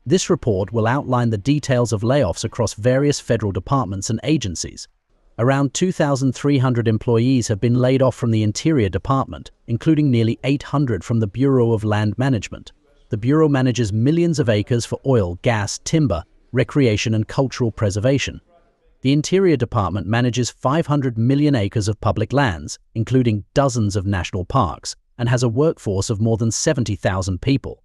This report will outline the details of layoffs across various federal departments and agencies. Around 2,300 employees have been laid off from the Interior Department, including nearly 800 from the Bureau of Land Management. The Bureau manages millions of acres for oil, gas, timber, recreation, and cultural preservation. The Interior Department manages 500 million acres of public lands, including dozens of national parks, and has a workforce of more than 70,000 people.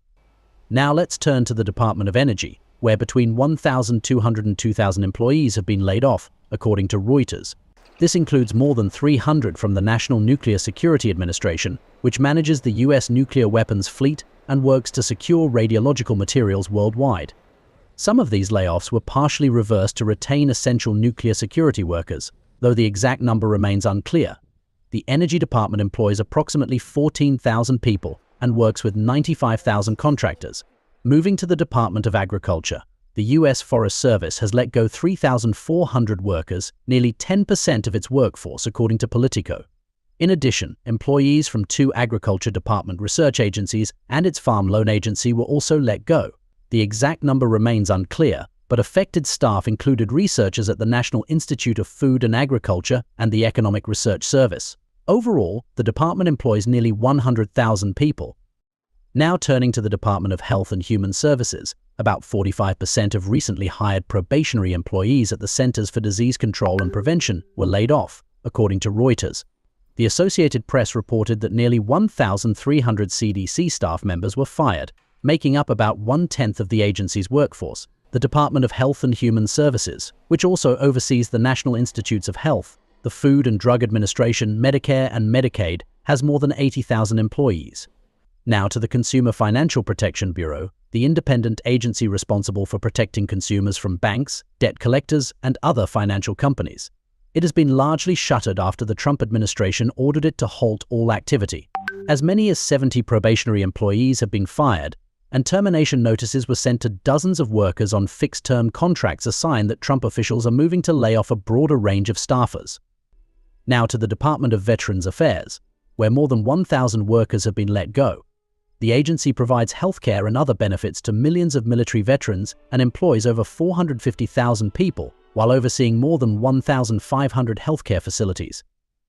Now let's turn to the Department of Energy, where between 1,200 and 2,000 employees have been laid off, according to Reuters. This includes more than 300 from the National Nuclear Security Administration, which manages the U.S. nuclear weapons fleet and works to secure radiological materials worldwide. Some of these layoffs were partially reversed to retain essential nuclear security workers, though the exact number remains unclear. The Energy Department employs approximately 14,000 people and works with 95,000 contractors. Moving to the Department of Agriculture, the U.S. Forest Service has let go 3,400 workers, nearly 10% of its workforce, according to Politico. In addition, employees from 2 Agriculture Department research agencies and its farm loan agency were also let go. The exact number remains unclear, but affected staff included researchers at the National Institute of Food and Agriculture and the Economic Research Service. Overall, the department employs nearly 100,000 people. Now turning to the Department of Health and Human Services, about 45% of recently hired probationary employees at the Centers for Disease Control and Prevention were laid off, according to Reuters. The Associated Press reported that nearly 1,300 CDC staff members were fired, making up about 1/10 of the agency's workforce. The Department of Health and Human Services, which also oversees the National Institutes of Health, the Food and Drug Administration, Medicare, and Medicaid, has more than 80,000 employees. Now to the Consumer Financial Protection Bureau, the independent agency responsible for protecting consumers from banks, debt collectors, and other financial companies. It has been largely shuttered after the Trump administration ordered it to halt all activity. As many as 70 probationary employees have been fired, and termination notices were sent to dozens of workers on fixed-term contracts, a sign that Trump officials are moving to lay off a broader range of staffers. Now to the Department of Veterans Affairs, where more than 1,000 workers have been let go. The agency provides healthcare and other benefits to millions of military veterans and employs over 450,000 people, while overseeing more than 1,500 healthcare facilities.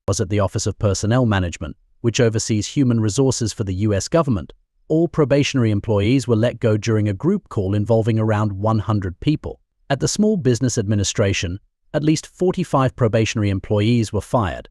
Was at the Office of Personnel Management, which oversees human resources for the U.S. government. All probationary employees were let go during a group call involving around 100 people. At the Small Business Administration, at least 45 probationary employees were fired.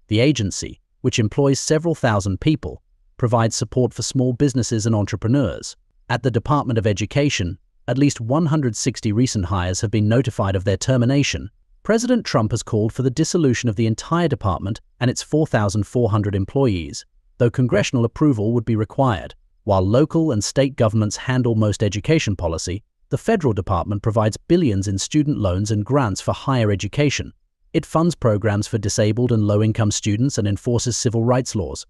The agency, which employs several thousand people, provides support for small businesses and entrepreneurs. At the Department of Education, at least 160 recent hires have been notified of their termination. President Trump has called for the dissolution of the entire department and its 4,400 employees, though congressional approval would be required. While local and state governments handle most education policy, the federal department provides billions in student loans and grants for higher education. It funds programs for disabled and low-income students and enforces civil rights laws.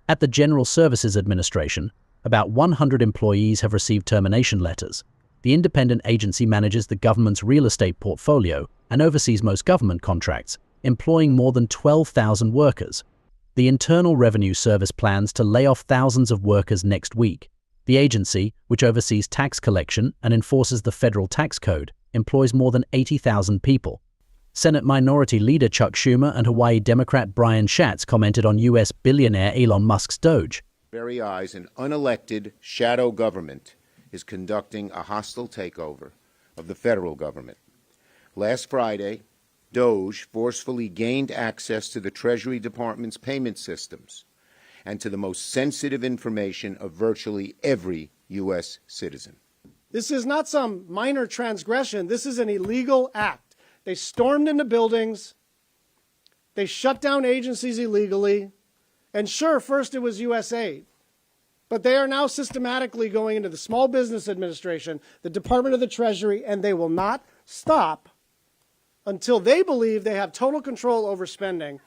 At the General Services Administration, about 100 employees have received termination letters. The independent agency manages the government's real estate portfolio and oversees most government contracts, employing more than 12,000 workers. The Internal Revenue Service plans to lay off thousands of workers next week. The agency, which oversees tax collection and enforces the federal tax code, employs more than 80,000 people. Senate Minority Leader Chuck Schumer and Hawaii Democrat Brian Schatz commented on U.S. billionaire Elon Musk's Doge. Very eyes, an unelected shadow government is conducting a hostile takeover of the federal government. Last Friday, Doge forcefully gained access to the Treasury Department's payment systems and to the most sensitive information of virtually every U.S. citizen. This is not some minor transgression. This is an illegal act. They stormed into buildings. They shut down agencies illegally. And sure, first it was USAID. But they are now systematically going into the Small Business Administration, the Department of the Treasury, and they will not stop until they believe they have total control over spending.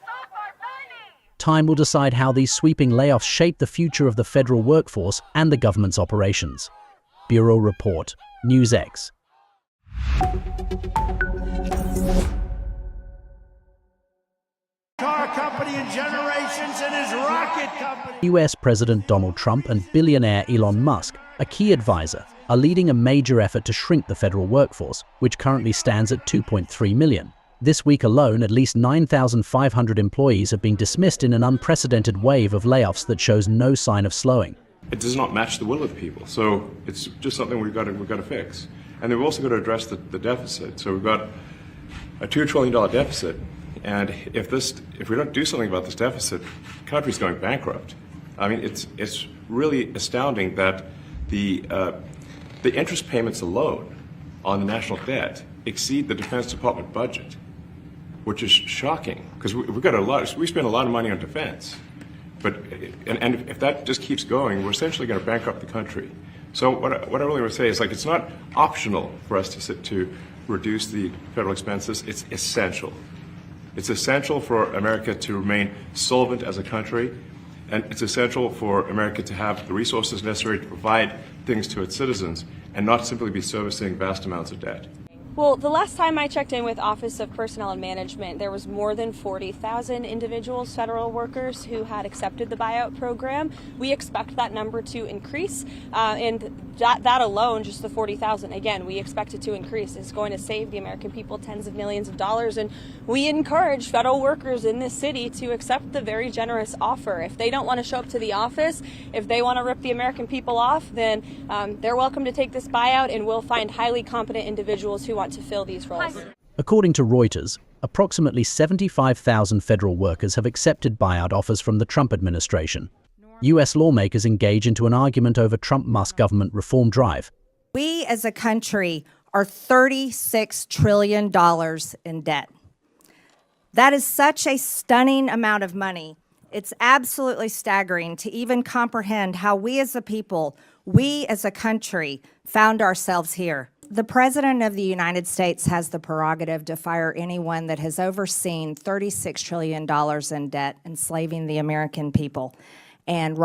Time will decide how these sweeping layoffs shape the future of the federal workforce and the government's operations. Bureau Report, NewsX. Car company in generations and his rocket company. US President Donald Trump and billionaire Elon Musk, a key advisor, are leading a major effort to shrink the federal workforce, which currently stands at 2.3 million. This week alone, at least 9,500 employees have been dismissed in an unprecedented wave of layoffs that shows no sign of slowing. It does not match the will of the people, so it's just something we've got to fix. And then we've also got to address the deficit. So we've got a $2 trillion deficit, and if we don't do something about this deficit, the country's going bankrupt. I mean, it's really astounding that the interest payments alone on the national debt exceed the Defense Department budget, which is shocking because we spend a lot of money on defense, and if that just keeps going, we're essentially going to bankrupt the country. So what I really want to say is, like, it's not optional for us to reduce the federal expenses. It's essential. It's essential for America to remain solvent as a country, and it's essential for America to have the resources necessary to provide things to its citizens and not simply be servicing vast amounts of debt. Well, the last time I checked in with Office of Personnel and Management, there was more than 40,000 individuals, federal workers, who had accepted the buyout program. We expect that number to increase, and that alone, just the 40,000, again, we expect it to increase. It's going to save the American people tens of millions of dollars, and we encourage federal workers in this city to accept the very generous offer. If they don't want to show up to the office, if they want to rip the American people off, then they're welcome to take this buyout, and we'll find highly competent individuals who want to fill these roles. According to Reuters, approximately 75,000 federal workers have accepted buyout offers from the Trump administration. U.S. lawmakers engage into an argument over Trump-Musk government reform drive. We as a country are $36 trillion in debt. That is such a stunning amount of money. It's absolutely staggering to even comprehend how we as a people, we as a country, found ourselves here. The President of the United States has the prerogative to fire anyone that has overseen $36 trillion in debt, enslaving the American people. And right